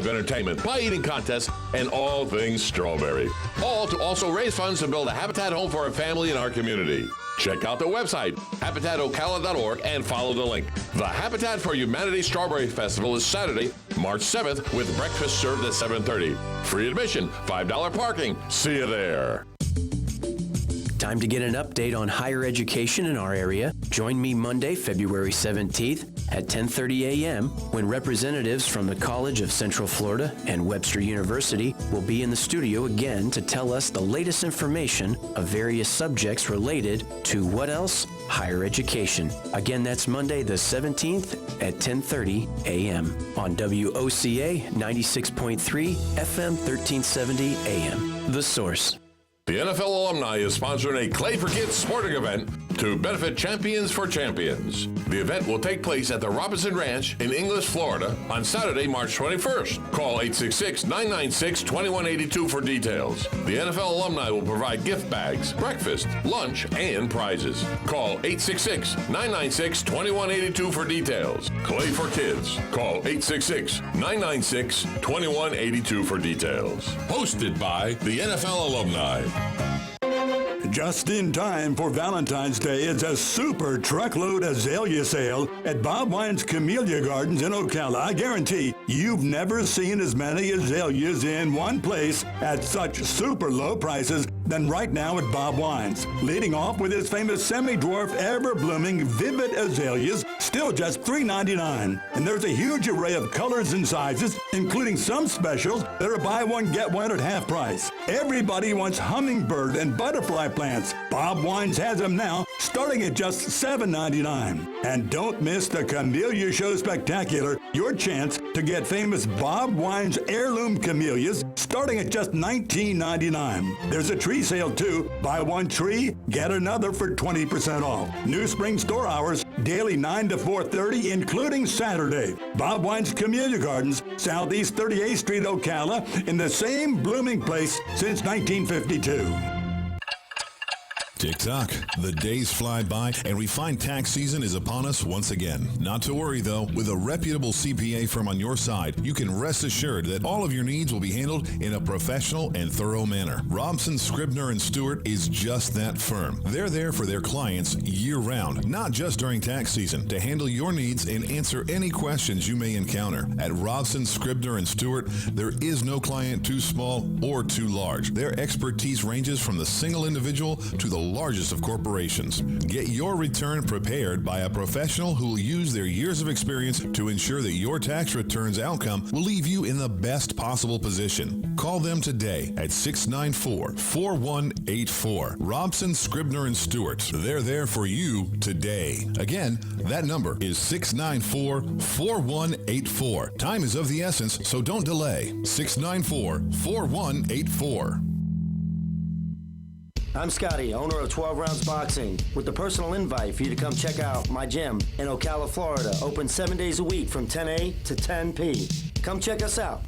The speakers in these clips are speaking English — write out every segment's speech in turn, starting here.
entertainment, pie-eating contests, and all things strawberry. All to also raise funds to build a Habitat home for a family in our community. Check out the website, habitatocala.org, and follow the link. The Habitat for Humanity Strawberry Festival is Saturday, March 7th, with breakfast served at 7:30. Free admission, $5 parking. See you there. Time to get an update on higher education in our area. Join me Monday, February 17th at 10:30 a.m. when representatives from the College of Central Florida and Webster University will be in the studio again to tell us the latest information of various subjects related to what else? Higher education. Again, that's Monday the 17th at 10:30 a.m. on WOCA 96.3 FM 1370 AM. The Source. The NFL alumni is sponsoring a Clay for Kids sporting event to benefit Champions for Champions. The event will take place at the Robinson Ranch in Inglis, Florida on Saturday, March 21st. Call 866-996-2182 for details. The NFL alumni will provide gift bags, breakfast, lunch, and prizes. Call 866-996-2182 for details. Clay for Kids. Call 866-996-2182 for details. Hosted by the NFL alumni. Just in time for Valentine's Day, it's a super truckload azalea sale at Bob Wine's Camellia Gardens in Ocala. I guarantee you've never seen as many azaleas in one place at such super low prices than right now at Bob Wine's. Leading off with his famous semi-dwarf, ever-blooming, vivid azaleas, still just $3.99. And there's a huge array of colors and sizes, including some specials that are buy one, get one at half price. Everybody wants hummingbird and butterfly plants. Bob Wine's has them now, starting at just $7.99. And don't miss the Camellia Show Spectacular, your chance to get famous Bob Wine's heirloom camellias, starting at just $19.99. There's a tree sale too. Buy one tree, get another for 20% off. New spring store hours, daily 9 to 4:30, including Saturday. Bob Wine's Camellia Gardens, Southeast 38th Street, Ocala, in the same blooming place since 1952. Tick-tock. The days fly by, and we find tax season is upon us once again. Not to worry, though. With a reputable CPA firm on your side, you can rest assured that all of your needs will be handled in a professional and thorough manner. Robson, Scribner & Stewart is just that firm. They're there for their clients year-round, not just during tax season, to handle your needs and answer any questions you may encounter. At Robson, Scribner & Stewart, there is no client too small or too large. Their expertise ranges from the single individual to the largest of corporations. Get your return prepared by a professional who will use their years of experience to ensure that your tax return's outcome will leave you in the best possible position. Call them today at 694-4184. Robson, Scribner & Stewart. They're there for you today. Again, that number is 694-4184. Time is of the essence, so don't delay. 694-4184. I'm Scotty, owner of 12 Rounds Boxing, with the personal invite for you to come check out my gym in Ocala, Florida, open 7 days a week from 10 a to 10 p. Come check us out.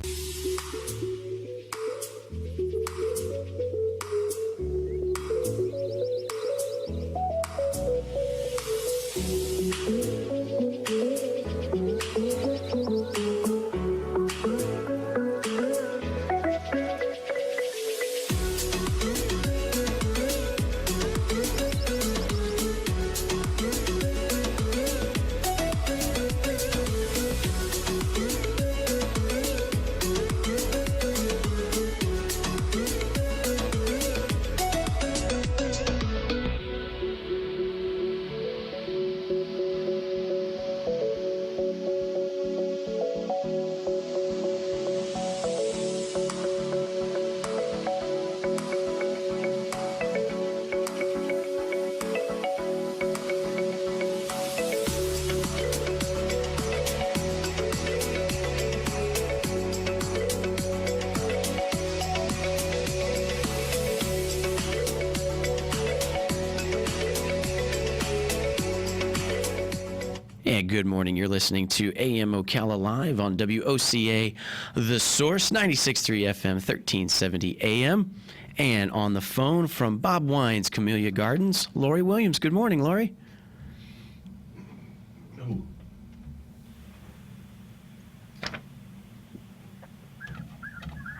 And good morning. You're listening to AM Ocala Live on WOCA, The Source, 96.3 FM, 1370 AM. And on the phone from Bob Wine's Camellia Gardens, Lori Williams. Good morning, Lori.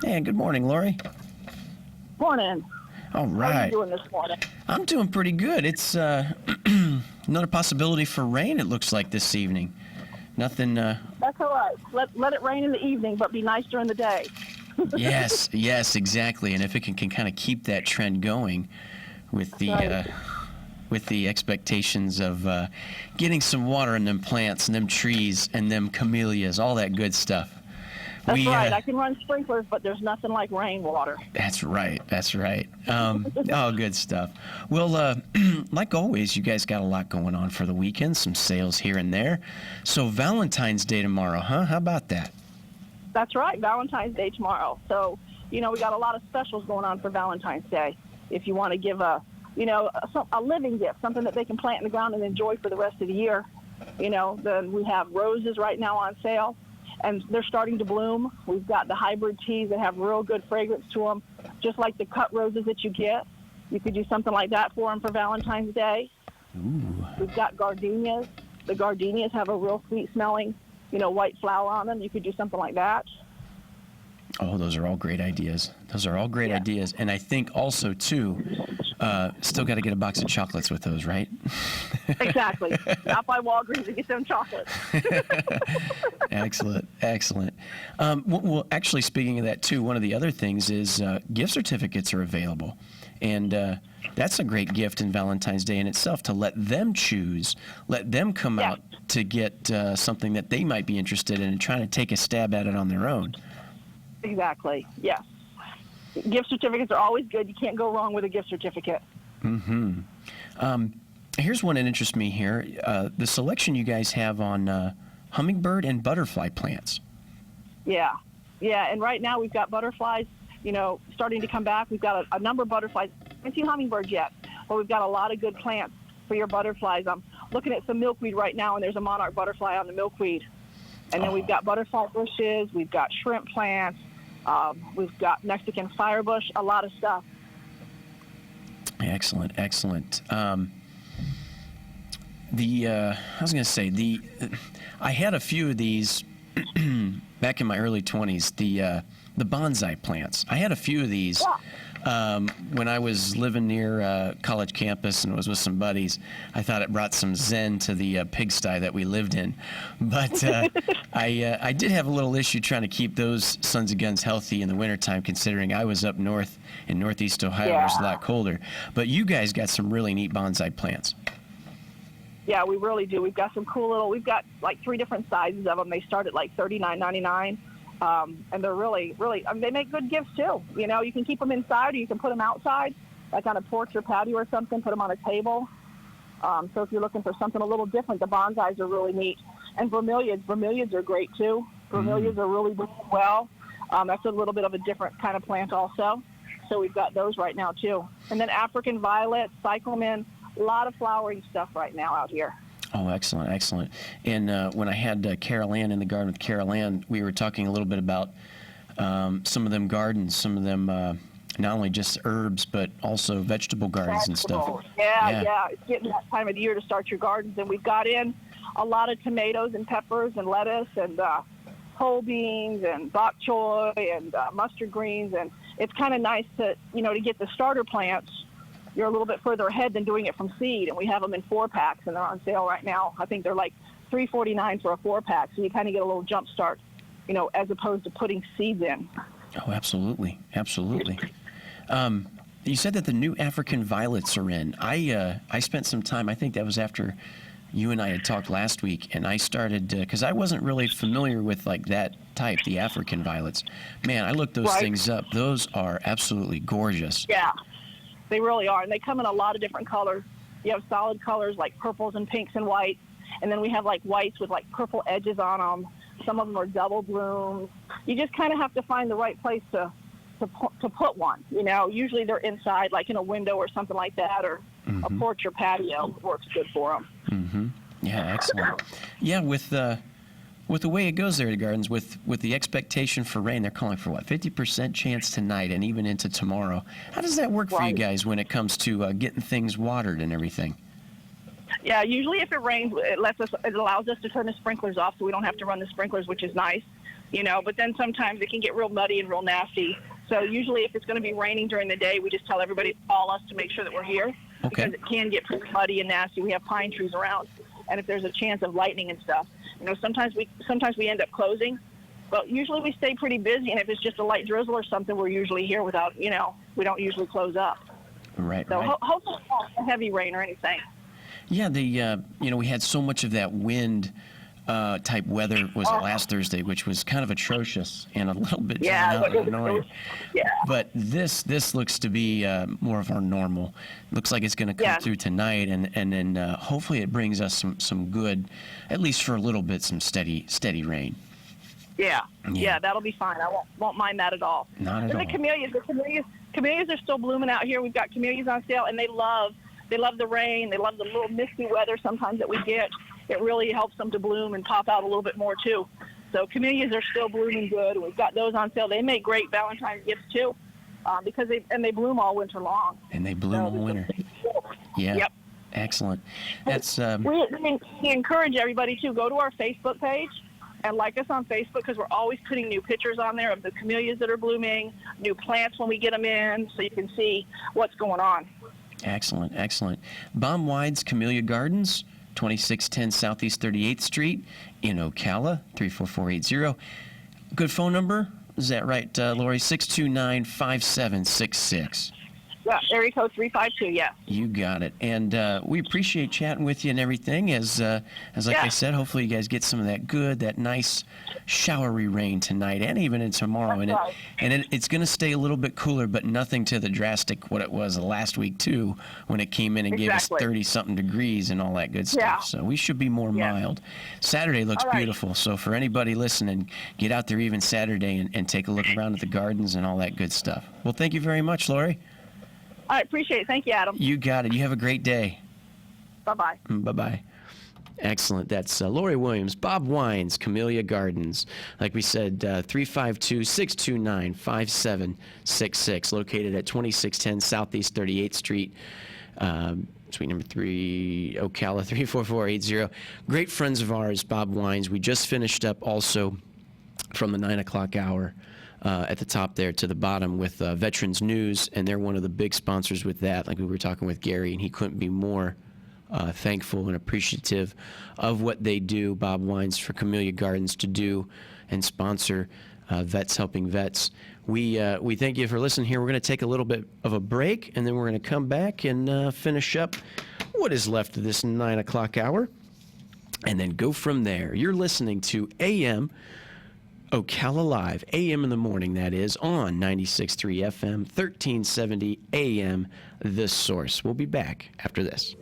Hey, good morning, Lori. Morning. All How are right. you doing this morning? I'm doing pretty good. It's another possibility for rain, it looks like, this evening. Nothing, That's all right. Let it rain in the evening, but be nice during the day. yes, exactly. And if it can kind of keep that trend going with the Right. with the expectations of getting some water in them plants and them trees and them camellias, all that good stuff. That's right. I can run sprinklers, but there's nothing like rainwater. That's right. Oh, good stuff. Well, like always, you guys got a lot going on for the weekend, some sales here and there. So Valentine's Day tomorrow, huh? How about that? That's right. Valentine's Day tomorrow. So, we got a lot of specials going on for Valentine's Day. If you want to give a living gift, something that they can plant in the ground and enjoy for the rest of the year, then we have roses right now on sale. And they're starting to bloom. We've got the hybrid teas that have real good fragrance to them, just like the cut roses that you get. You could do something like that for them for Valentine's Day. Ooh. We've got gardenias. The gardenias have a real sweet smelling, white flower on them. You could do something like that. Oh, those are all great ideas. Yeah. And I think also, too, still got to get a box of chocolates with those, right? Exactly. Stop by Walgreens and get them chocolates. Excellent. Well, actually, speaking of that, too, one of the other things is gift certificates are available. And that's a great gift in Valentine's Day in itself, to let them choose, let them come Yeah. out to get something that they might be interested in and trying to take a stab at it on their own. Exactly. Yes. Gift certificates are always good. You can't go wrong with a gift certificate. Here's one that interests me here. The selection you guys have on hummingbird and butterfly plants. Yeah. And right now we've got butterflies, starting to come back. We've got a number of butterflies. I haven't seen hummingbirds yet, but we've got a lot of good plants for your butterflies. I'm looking at some milkweed right now, and there's a monarch butterfly on the milkweed. And then we've got butterfly bushes. We've got shrimp plants. We've got Mexican firebush, a lot of stuff. Excellent. I was going to say, I had a few of these back in my early 20s, the bonsai plants. I had a few of these when I was living near college campus and was with some buddies. I thought it brought some zen to the pigsty that we lived in. But I did have a little issue trying to keep those sons of guns healthy in the wintertime, considering I was up north in northeast Ohio, where it's a lot colder. But you guys got some really neat bonsai plants. Yeah, we really do. We've got some cool we've got like 3 different sizes of them. They start at like $39.99. And they're really, they make good gifts too. You can keep them inside or you can put them outside, like on a porch or patio or something, put them on a table. So if you're looking for something a little different, the bonsais are really neat. And bromeliads are great too. Bromeliads are really doing well. That's a little bit of a different kind of plant also. So we've got those right now too. And then African violet, cyclamen, a lot of flowering stuff right now out here. Oh, excellent. And when I had Carol Ann in the garden with Carol Ann, we were talking a little bit about some of them gardens, some of them not only just herbs, but also vegetable gardens and stuff. Yeah. It's getting that time of the year to start your gardens. And we've got in a lot of tomatoes and peppers and lettuce and whole beans and bok choy and mustard greens. And it's kind of nice to get the starter plants. You're a little bit further ahead than doing it from seed, and we have them in 4-packs, and they're on sale right now. I think they're like $3.49 for a 4-pack, so you kind of get a little jump start, as opposed to putting seeds in. Oh, absolutely. You said that the new African violets are in. I spent some time, I think that was after you and I had talked last week, and I started, because I wasn't really familiar with like that type, the African violets. Man, I looked those things up. Those are absolutely gorgeous. Yeah. They really are, and they come in a lot of different colors. You have solid colors like purples and pinks and whites, and then we have like whites with like purple edges on them. Some of them are double blooms. You just kind of have to find the right place to put one. Usually they're inside, like in a window or something like that, or a porch or patio works good for them. Mm-hmm. Yeah, excellent. Yeah, with the way it goes there, the gardens, with the expectation for rain, they're calling for 50% chance tonight and even into tomorrow. How does that work for you guys when it comes to getting things watered and everything? Yeah, usually if it rains, it allows us to turn the sprinklers off, so we don't have to run the sprinklers, which is nice. but then sometimes it can get real muddy and real nasty. So usually if it's going to be raining during the day, we just tell everybody to call us to make sure that we're here because it can get pretty muddy and nasty. We have pine trees around, and if there's a chance of lightning and stuff, sometimes we end up closing. But usually we stay pretty busy, and if it's just a light drizzle or something, we're usually here without, we don't usually close up. Right, so right. Hopefully not heavy rain or anything. Yeah, we had so much of that wind type weather was last Thursday, which was kind of atrocious and a little bit annoying. Yeah. But this looks to be more of our normal. Looks like it's going to come through tonight, and then hopefully it brings us some good, at least for a little bit, some steady rain. Yeah, that'll be fine. I won't mind that at all. Not at all. The camellias are still blooming out here. We've got camellias on sale, and they love the rain. They love the little misty weather sometimes that we get. It really helps them to bloom and pop out a little bit more too. So camellias are still blooming good. We've got those on sale. They make great Valentine's gifts too, because they bloom all winter long. And they bloom all winter. Yeah. Yep. Excellent. That's we encourage everybody to go to our Facebook page and like us on Facebook because we're always putting new pictures on there of the camellias that are blooming, new plants when we get them in, so you can see what's going on. Excellent. Baum Wine's Camellia Gardens, 2610 Southeast 38th Street in Ocala, 34480. Good phone number? Is that right, Lori? 629-5766. Yeah, area code 352, yeah. You got it. And we appreciate chatting with you and everything. As I said, hopefully you guys get some of that nice showery rain tonight and even in tomorrow. That's right. It's going to stay a little bit cooler, but nothing to the drastic what it was last week, too, when it came in and gave us 30-something degrees and all that good stuff. Yeah. So we should be more mild. Saturday looks beautiful. So for anybody listening, get out there even Saturday and take a look around at the gardens and all that good stuff. Well, thank you very much, Lori. I appreciate it. Thank you, Adam. You got it. You have a great day. Bye-bye. Bye-bye. Excellent. That's Lori Williams, Bob Wines, Camellia Gardens. Like we said, 352-629-5766, located at 2610 Southeast 38th Street, suite number 3, Ocala, 34480. Great friends of ours, Bob Wines. We just finished up also from the 9 o'clock hour. At the top there to the bottom with Veterans News, and they're one of the big sponsors with that. Like we were talking with Gary, and he couldn't be more thankful and appreciative of what they do, Bob Wines, for Camellia Gardens to do and sponsor Vets Helping Vets. We thank you for listening here. We're going to take a little bit of a break, and then we're going to come back and finish up what is left of this 9 o'clock hour, and then go from there. You're listening to AM Ocala Live, AM in the morning, that is, on 96.3 FM, 1370 AM, The Source. We'll be back after this.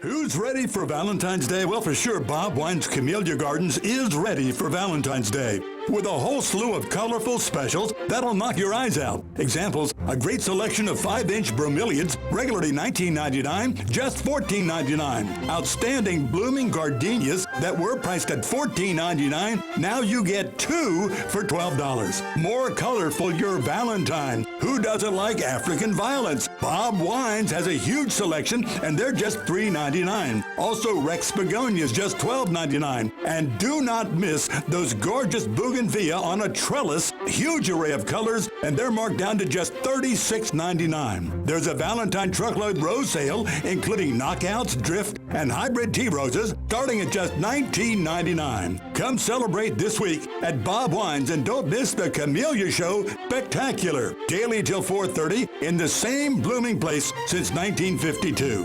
Who's ready for Valentine's Day? Well, for sure, Bob Wine's Camellia Gardens is ready for Valentine's Day. With a whole slew of colorful specials that'll knock your eyes out. Examples, a great selection of 5-inch bromeliads, regularly $19.99, just $14.99. Outstanding blooming gardenias that were priced at $14.99, now you get 2 for $12. More colorful your Valentine. Who doesn't like African violets? Bob Wines has a huge selection, and they're just $3.99. Also, Rex begonias, just $12.99. And do not miss those gorgeous bougainvillea on a trellis, huge array of colors, and they're marked down to just $36.99. There's a Valentine truckload rose sale, including knockouts, drift, and hybrid tea roses, starting at just $19.99. Come celebrate this week at Bob Wines, and don't miss the Camellia Show Spectacular, daily till 4:30 in the same blooming place since 1952.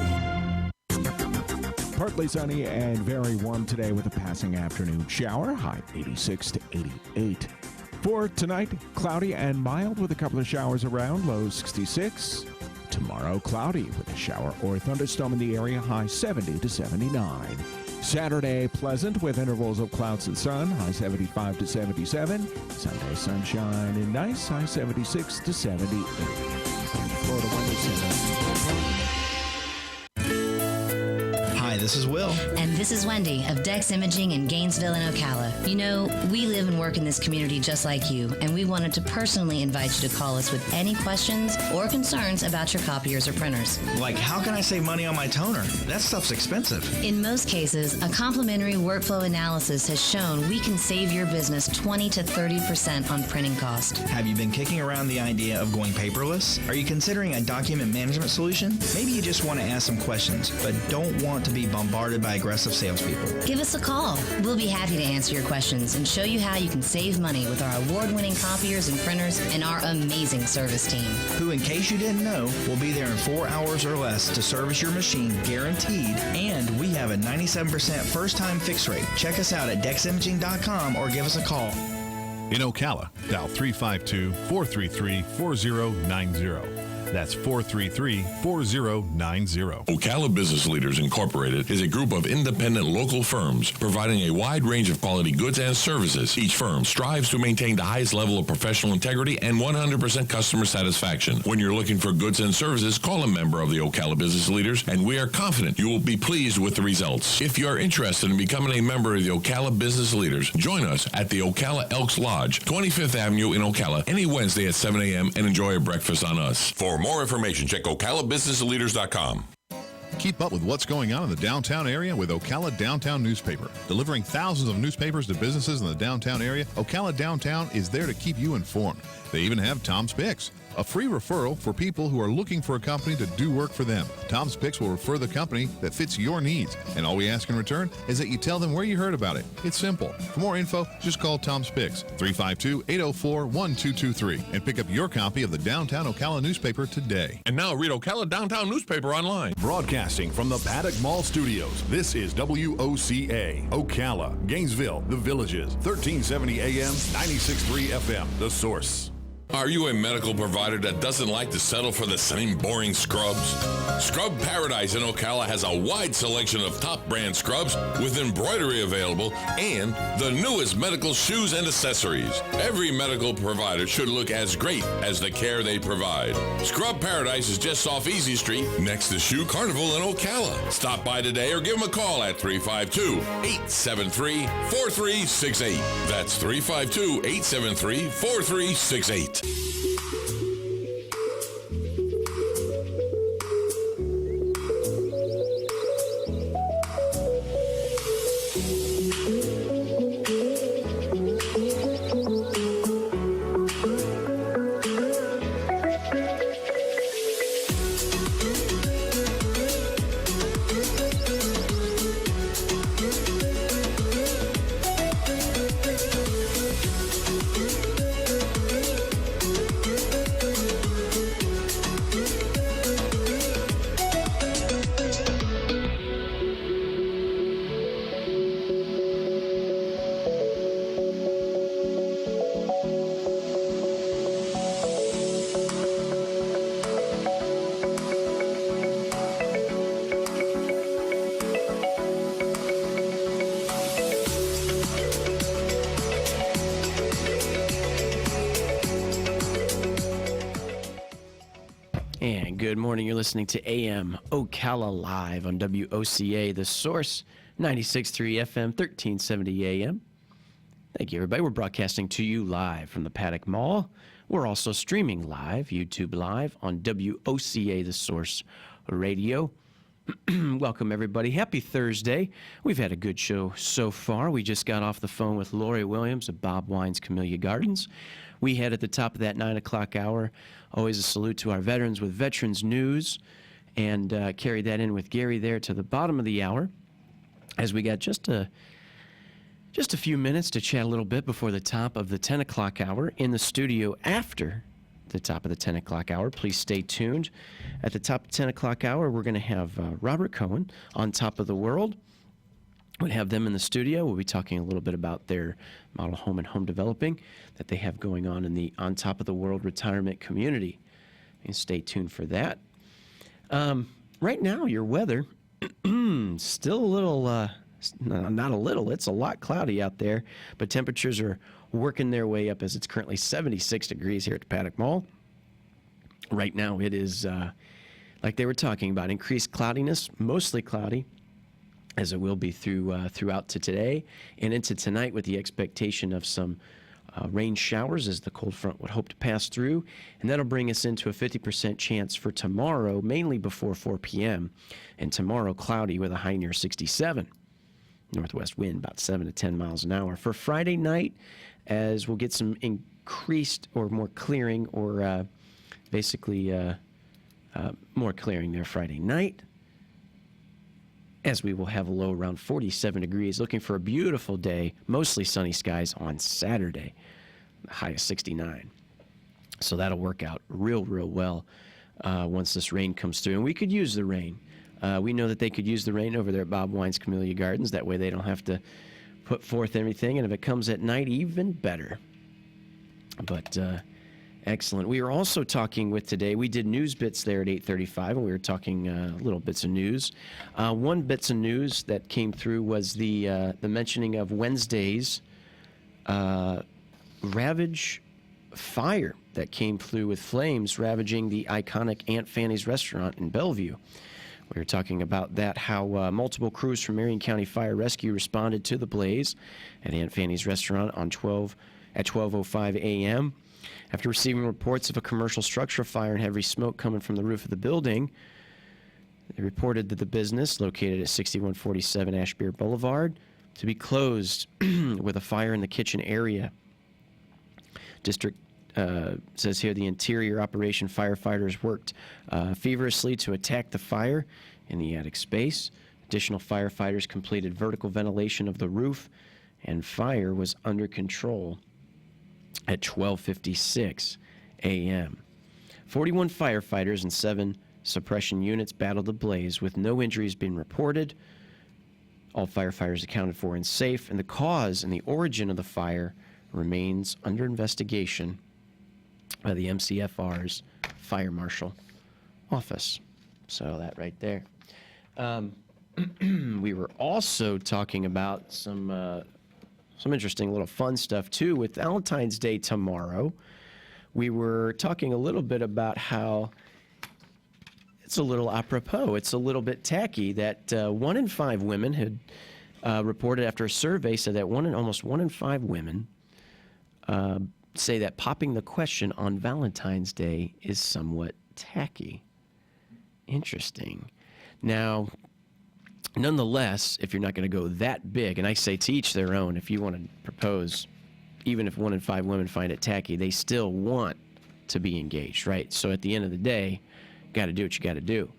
Partly sunny and very warm today with a passing afternoon shower, high 86 to 88. For tonight, cloudy and mild with a couple of showers around, low 66. Tomorrow, cloudy with a shower or thunderstorm in the area, high 70 to 79. Saturday, pleasant with intervals of clouds and sun, high 75 to 77. Sunday, sunshine and nice, high 76 to 78. From the Florida Weather Center. Hi, this is Will. And this is Wendy of Dex Imaging in Gainesville and Ocala. You know, we live and work in this community just like you, and we wanted to personally invite you to call us with any questions or concerns about your copiers or printers. Like, how can I save money on my toner? That stuff's expensive. In most cases, a complimentary workflow analysis has shown we can save your business 20 to 30% on printing cost. Have you been kicking around the idea of going paperless? Are you considering a document management solution? Maybe you just want to ask some questions, but don't want to be bombarded by aggressive salespeople. Give us a call. We'll be happy to answer your questions and show you how you can save money with our award-winning copiers and printers and our amazing service team. Who, in case you didn't know, will be there in 4 hours or less to service your machine guaranteed, and we have a 97% first-time fix rate. Check us out at deximaging.com or give us a call. In Ocala, dial 352-433-4090. That's 433-4090. Ocala Business Leaders Incorporated is a group of independent local firms providing a wide range of quality goods and services. Each firm strives to maintain the highest level of professional integrity and 100% customer satisfaction. When you're looking for goods and services, call a member of the Ocala Business Leaders, and we are confident you will be pleased with the results. If you are interested in becoming a member of the Ocala Business Leaders, join us at the Ocala Elks Lodge, 25th Avenue in Ocala, any Wednesday at 7 a.m. and enjoy a breakfast on us. For more information, check OcalaBusinessLeaders.com. Keep up with what's going on in the downtown area with Ocala Downtown Newspaper. Delivering thousands of newspapers to businesses in the downtown area, Ocala Downtown is there to keep you informed. They even have Tom's Picks, a free referral for people who are looking for a company to do work for them. Tom's Picks will refer the company that fits your needs, and all we ask in return is that you tell them where you heard about it. It's simple. For more info, just call Tom's Picks, 352-804-1223, and pick up your copy of the Downtown Ocala newspaper today. And now read Ocala Downtown Newspaper online. Broadcasting from the Paddock Mall Studios, this is WOCA, Ocala, Gainesville, The Villages, 1370 AM, 96.3 FM, The Source. Are you a medical provider that doesn't like to settle for the same boring scrubs? Scrub Paradise in Ocala has a wide selection of top brand scrubs with embroidery available and the newest medical shoes and accessories. Every medical provider should look as great as the care they provide. Scrub Paradise is just off Easy Street next to Shoe Carnival in Ocala. Stop by today or give them a call at 352-873-4368. That's 352-873-4368. And good morning. You're listening to AM Ocala Live on WOCA, The Source, 96.3 FM, 1370 AM. Thank you, everybody. We're broadcasting to you live from the Paddock Mall. We're also streaming live, YouTube Live, on WOCA, The Source Radio. Welcome, everybody. Happy Thursday. We've had a good show so far. We just got off the phone with Lori Williams of Bob Wine's Camellia Gardens. We had at the top of that 9 o'clock hour, always a salute to our veterans with Veterans News, and carried that in with Gary there to the bottom of the hour, as we got just a few minutes to chat a little bit before the top of the 10 o'clock hour in the studio after the top of the 10 o'clock hour. Please stay tuned. At the top of 10 o'clock hour, we're going to have Robert Cohen on Top of the World. We'll have them in the studio. We'll be talking a little bit about their model home and home developing that they have going on in the On Top of the World retirement community. And stay tuned for that. Right now, your weather, still a little, not a little, it's a lot cloudy out there, but temperatures are working their way up as it's currently 76 degrees here at the Paddock Mall. Right now, it is, like they were talking about, increased cloudiness, mostly cloudy, as it will be throughout to today and into tonight, with the expectation of some rain showers as the cold front would hope to pass through. And that'll bring us into a 50% chance for tomorrow, mainly before 4 p.m. And tomorrow, cloudy with a high near 67. Northwest wind about 7 to 10 miles an hour. For Friday night, as we'll get some increased or more clearing, or basically more clearing there Friday night, as we will have a low around 47 degrees, looking for a beautiful day, mostly sunny skies on Saturday, high of 69. So that'll work out real well once this rain comes through. And we could use the rain. We know that they could use the rain over there at Bob Wine's Camellia Gardens. That way they don't have to put forth everything. And if it comes at night, even better. But excellent. We were also talking with today, we did news bits there at 8:35, and we were talking little bits of news. One bits of news that came through was the mentioning of Wednesday's Ravage fire that came through with flames ravaging the iconic Aunt Fanny's restaurant in Bellevue. We were talking about that, how multiple crews from Marion County Fire Rescue responded to the blaze at Aunt Fanny's restaurant at 12:05 a.m. After receiving reports of a commercial structure fire and heavy smoke coming from the roof of the building. They reported that the business, located at 6147 Ashbeer Boulevard, to be closed with a fire in the kitchen area. District says here the interior operation firefighters worked feverishly to attack the fire in the attic space. Additional firefighters completed vertical ventilation of the roof, and fire was under control at 12:56 a.m. 41 firefighters and 7 suppression units battled the blaze with no injuries being reported. All firefighters accounted for and safe, and the cause and the origin of the fire remains under investigation by the MCFR's Fire Marshal Office. So that right there. We were also talking about some interesting little fun stuff, too, with Valentine's Day tomorrow. We were talking a little bit about how it's a little apropos, it's a little bit tacky that 1 in 5 women had reported after a survey said that almost 1 in 5 women say that popping the question on Valentine's Day is somewhat tacky. Interesting. Now, nonetheless, if you're not going to go that big, and I say to each their own, if you want to propose, even if 1 in 5 women find it tacky, they still want to be engaged, right? So at the end of the day, you got to do what you got to do.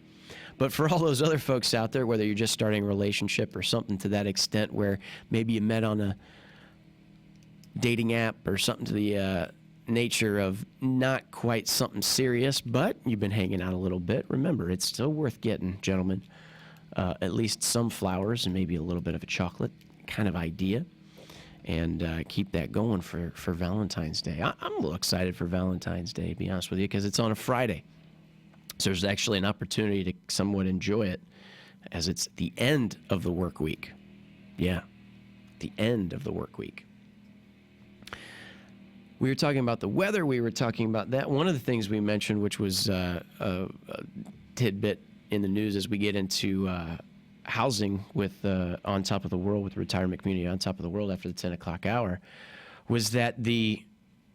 But for all those other folks out there, whether you're just starting a relationship or something to that extent where maybe you met on a dating app or something to the nature of not quite something serious, but you've been hanging out a little bit, remember, it's still worth getting, gentlemen, at least some flowers and maybe a little bit of a chocolate kind of idea, and keep that going for Valentine's Day. I'm a little excited for Valentine's Day, to be honest with you, because it's on a Friday. So there's actually an opportunity to somewhat enjoy it as it's the end of the work week. Yeah, the end of the work week. We were talking about the weather. We were talking about that. One of the things we mentioned, which was a tidbit in the news as we get into housing with On Top of the World, with the retirement community On Top of the World after the 10 o'clock hour, was that the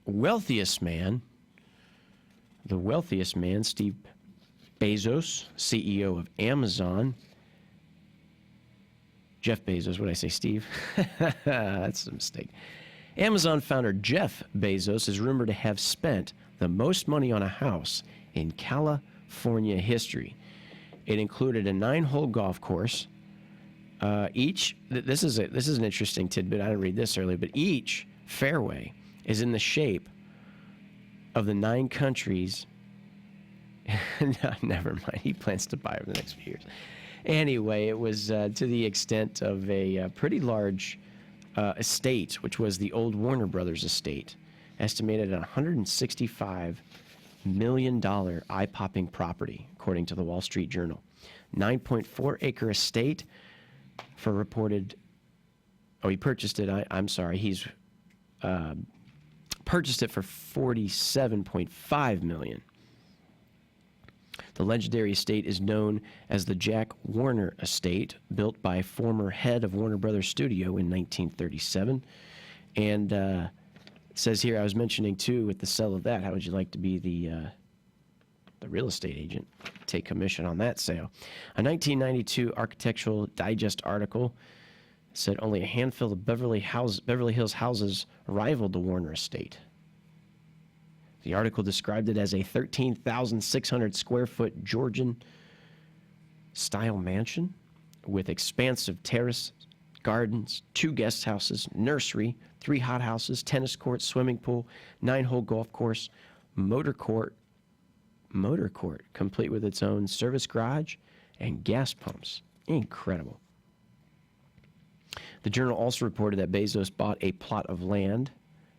wealthiest man, Steve Bezos, CEO of Amazon. Jeff Bezos, what did I say, Steve? That's a mistake. Amazon founder Jeff Bezos is rumored to have spent the most money on a house in California history. It included a 9-hole golf course. This is an interesting tidbit. I didn't read this earlier, but each fairway is in the shape of the 9 countries. No, never mind. He plans to buy over the next few years. Anyway, it was to the extent of a pretty large estate, which was the old Warner Brothers estate, estimated at $165 million eye-popping property, according to the Wall Street Journal. 9.4-acre estate for reported. Oh, he purchased it. I'm sorry. He's purchased it for $47.5 million. The legendary estate is known as the Jack Warner Estate, built by former head of Warner Brothers Studio in 1937. And it says here, I was mentioning too, with the sale of that, how would you like to be the real estate agent? Take commission on that sale. A 1992 Architectural Digest article said only a handful of Beverly Hills houses rivaled the Warner Estate. The article described it as a 13,600 square foot Georgian-style mansion with expansive terrace, gardens, 2 guest houses, nursery, 3 hothouses, tennis courts, swimming pool, 9-hole golf course, motor court, complete with its own service garage and gas pumps. Incredible. The Journal also reported that Bezos bought a plot of land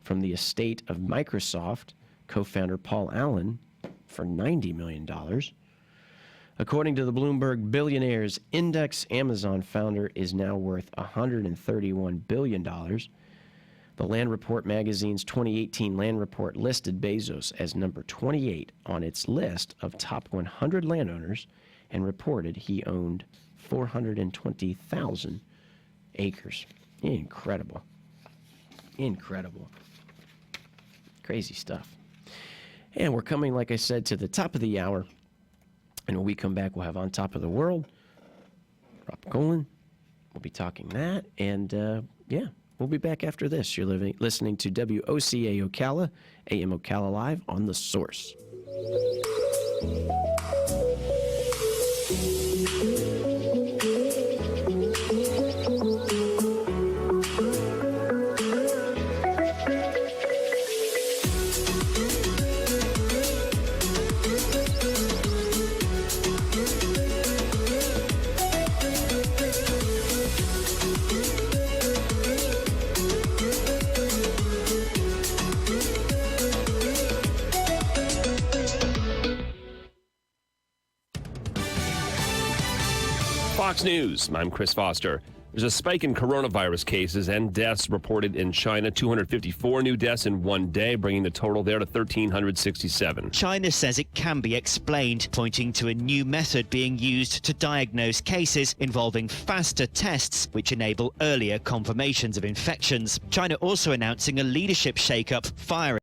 from the estate of Microsoft co-founder Paul Allen for $90 million. According to the Bloomberg Billionaires Index, Amazon founder is now worth $131 billion. The Land Report magazine's 2018 Land Report listed Bezos as number 28 on its list of top 100 landowners and reported he owned 420,000 acres. Incredible. Incredible. Crazy stuff. And we're coming, like I said, to the top of the hour. And when we come back, we'll have On Top of the World. Rob Colen. We'll be talking that. And, we'll be back after this. You're listening to WOCA Ocala, AM Ocala Live on The Source. Fox News, I'm Chris Foster. There's a spike in coronavirus cases and deaths reported in China. 254 new deaths in one day, bringing the total there to 1,367. China says it can be explained, pointing to a new method being used to diagnose cases involving faster tests, which enable earlier confirmations of infections. China also announcing a leadership shakeup, firing